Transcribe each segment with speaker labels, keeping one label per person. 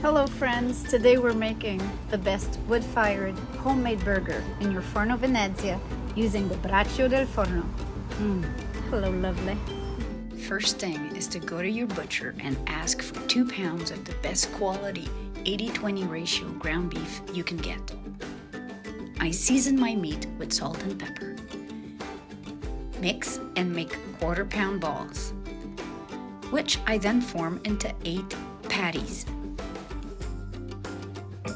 Speaker 1: Hello friends, today we're making the best wood-fired homemade burger in your Forno Venetzia using the braccio del forno. Hello lovely.
Speaker 2: First thing is to go to your butcher and ask for 2 pounds of the best quality 80-20 ratio ground beef you can get. I season my meat with salt and pepper. Mix and make 1/4 pound balls, which I then form into 8 patties.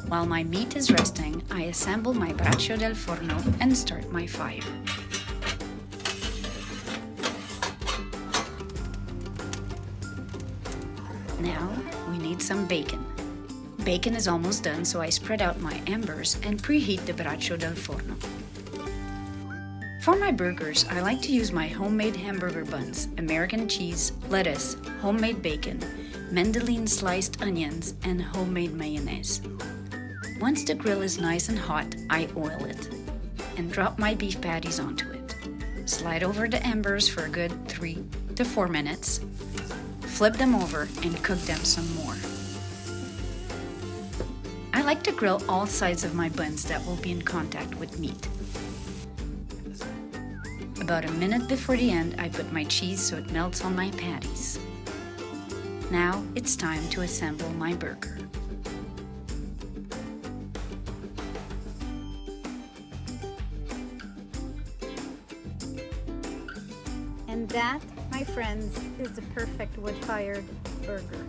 Speaker 2: While my meat is resting, I assemble my braccio del forno and start my fire. Now we need some bacon. Bacon is almost done, so I spread out my embers and preheat the braccio del forno. For my burgers, I like to use my homemade hamburger buns, American cheese, lettuce, homemade bacon, Mendeline sliced onions, and homemade mayonnaise. Once the grill is nice and hot, I oil it and drop my beef patties onto it. Slide over the embers for a good 3 to 4 minutes. Flip them over and cook them some more. I like to grill all sides of my buns that will be in contact with meat. About a minute before the end, I put my cheese so it melts on my patties. Now it's time to assemble my burger.
Speaker 1: And that, my friends, is the perfect wood-fired burger.